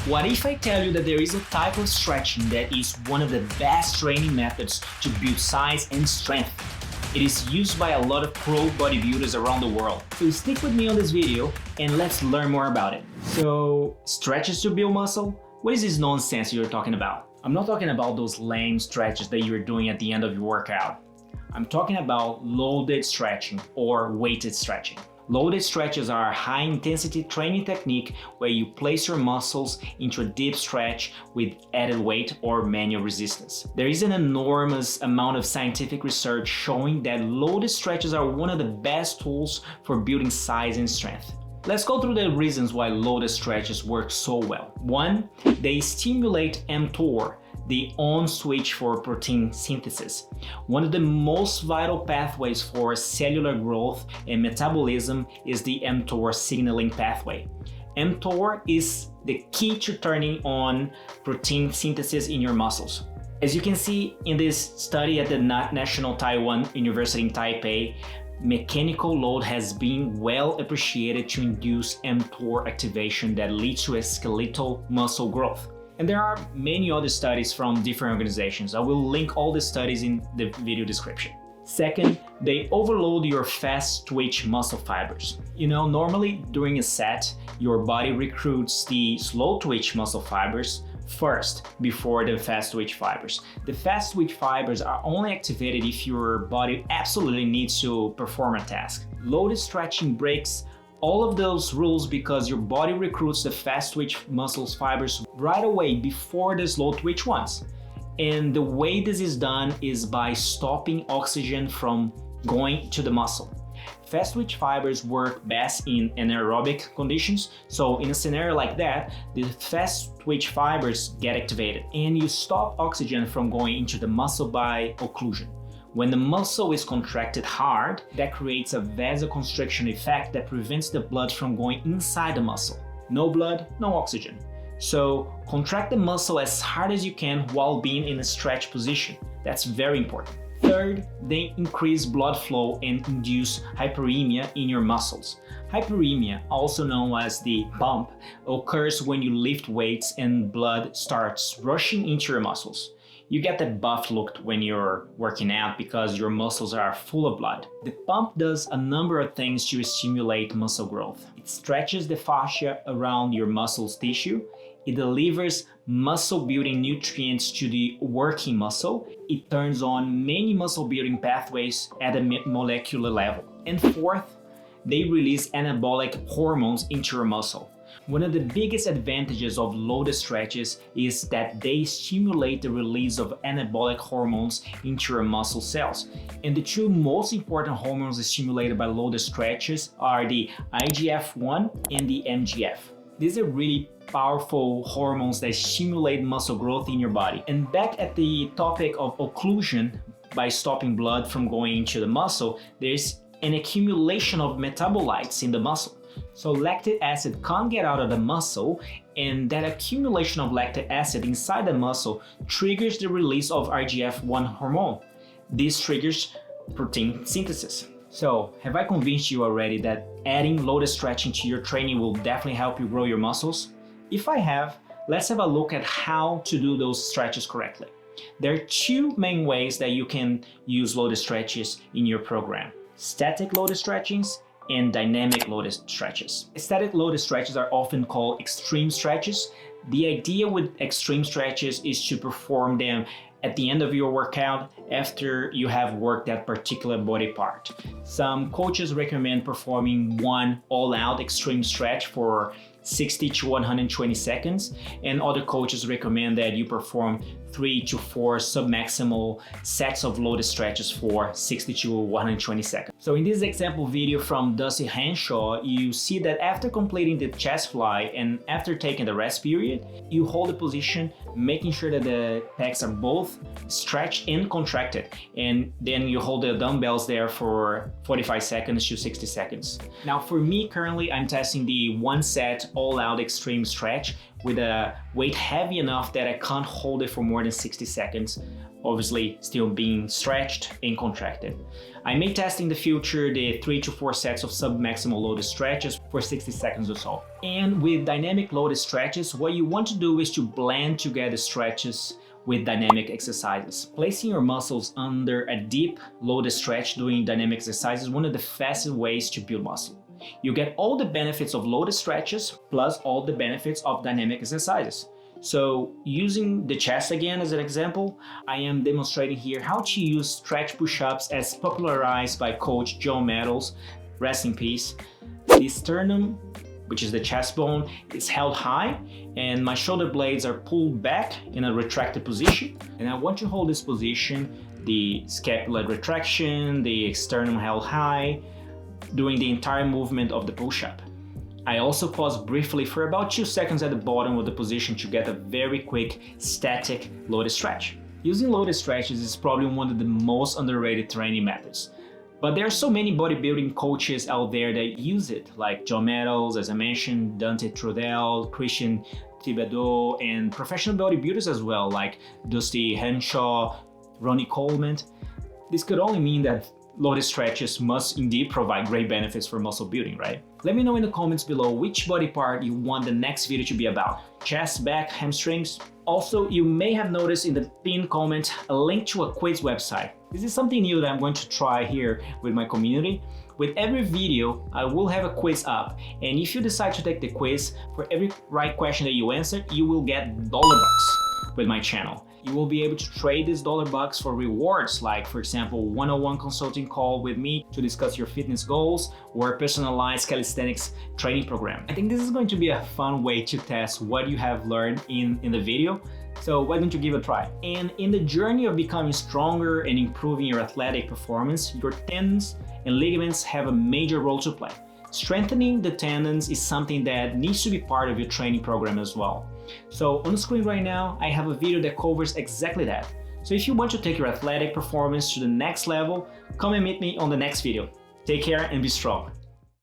What if I tell you that there is a type of stretching that is one of the best training methods to build size and strength? It is used by a lot of pro bodybuilders around the world. So stick with me on this video and let's learn more about it. So, stretches to build muscle? What is this nonsense you're talking about? I'm not talking about those lame stretches that you're doing at the end of your workout. I'm talking about loaded stretching or weighted stretching. Loaded stretches are a high-intensity training technique where you place your muscles into a deep stretch with added weight or manual resistance. There is an enormous amount of scientific research showing that loaded stretches are one of the best tools for building size and strength. Let's go through the reasons why loaded stretches work so well. 1. They stimulate MTOR, the on switch for protein synthesis. One of the most vital pathways for cellular growth and metabolism is the MTOR signaling pathway. MTOR is the key to turning on protein synthesis in your muscles. As you can see in this study at the National Taiwan University in Taipei, mechanical load has been well appreciated to induce MTOR activation that leads to a skeletal muscle growth. And there are many other studies from different organizations. I will link all the studies in the video description. Second, they overload your fast twitch muscle fibers. Normally during a set, your body recruits the slow twitch muscle fibers first before the fast twitch fibers. The fast twitch fibers are only activated if your body absolutely needs to perform a task. Loaded stretching breaks all of those rules because your body recruits the fast twitch muscles fibers right away before the slow twitch ones. And the way this is done is by stopping oxygen from going to the muscle. Fast twitch fibers work best in anaerobic conditions, so in a scenario like that, the fast twitch fibers get activated and you stop oxygen from going into the muscle by occlusion. When the muscle is contracted hard, that creates a vasoconstriction effect that prevents the blood from going inside the muscle. No blood, no oxygen. So contract the muscle as hard as you can while being in a stretch position. That's very important. Third, they increase blood flow and induce hyperemia in your muscles. Hyperemia, also known as the bump, occurs when you lift weights and blood starts rushing into your muscles. You get that buff look when you're working out because your muscles are full of blood. The pump does a number of things to stimulate muscle growth. It stretches the fascia around your muscles tissue. It delivers muscle building nutrients to the working muscle. It turns on many muscle building pathways at a molecular level. And fourth, they release anabolic hormones into your muscle. One of the biggest advantages of loaded stretches is that they stimulate the release of anabolic hormones into your muscle cells. And the two most important hormones stimulated by loaded stretches are the IGF-1 and the MGF. These are really powerful hormones that stimulate muscle growth in your body. And back at the topic of occlusion, by stopping blood from going into the muscle, there's an accumulation of metabolites in the muscle. So lactic acid can't get out of the muscle, and that accumulation of lactic acid inside the muscle triggers the release of IGF-1 hormone. This triggers protein synthesis. So, have I convinced you already that adding loaded stretching to your training will definitely help you grow your muscles? If I have, let's have a look at how to do those stretches correctly. There are two main ways that you can use loaded stretches in your program: static loaded stretchings and dynamic loaded stretches. Static loaded stretches are often called extreme stretches. The idea with extreme stretches is to perform them at the end of your workout after you have worked that particular body part. Some coaches recommend performing one all-out extreme stretch for 60 to 120 seconds, and other coaches recommend that you perform 3 to 4 submaximal sets of loaded stretches for 60 to 120 seconds. So in this example video from Dusty Henshaw, you see that after completing the chest fly and after taking the rest period, you hold the position, making sure that the pecs are both stretched and contracted, and then you hold the dumbbells there for 45 seconds to 60 seconds. Now for me, currently I'm testing the one set all-out extreme stretch with a weight heavy enough that I can't hold it for more than 60 seconds, obviously still being stretched and contracted. I may test in the future the 3 to 4 sets of sub-maximal loaded stretches for 60 seconds or so. And with dynamic loaded stretches, what you want to do is to blend together stretches with dynamic exercises. Placing your muscles under a deep loaded stretch during dynamic exercise is one of the fastest ways to build muscle. You get all the benefits of loaded stretches plus all the benefits of dynamic exercises. So using the chest again as an example, I am demonstrating here how to use stretch push-ups as popularized by Coach John Meadows, rest in peace. The sternum, which is the chest bone, is held high and my shoulder blades are pulled back in a retracted position. And I want to hold this position, the scapular retraction, the sternum held high, during the entire movement of the push-up. I also pause briefly for about 2 seconds at the bottom of the position to get a very quick static loaded stretch. Using loaded stretches is probably one of the most underrated training methods. But there are so many bodybuilding coaches out there that use it, like John Meadows, as I mentioned, Dante Trudel, Christian Thibodeau, and professional bodybuilders as well, like Dusty Henshaw, Ronnie Coleman. This could only mean that loaded stretches must indeed provide great benefits for muscle building, right? Let me know in the comments below which body part you want the next video to be about. Chest, back, hamstrings? Also, you may have noticed in the pinned comment a link to a quiz website. This is something new that I'm going to try here with my community. With every video, I will have a quiz up, and if you decide to take the quiz, for every right question that you answer, you will get $bucks with my channel. You will be able to trade these $bucks for rewards, like for example, one-on-one consulting call with me to discuss your fitness goals or a personalized calisthenics training program. I think this is going to be a fun way to test what you have learned in the video. So why don't you give it a try? And in the journey of becoming stronger and improving your athletic performance, your tendons and ligaments have a major role to play. Strengthening the tendons is something that needs to be part of your training program as well. So on the screen right now, I have a video that covers exactly that. So if you want to take your athletic performance to the next level, come and meet me on the next video. Take care and be strong.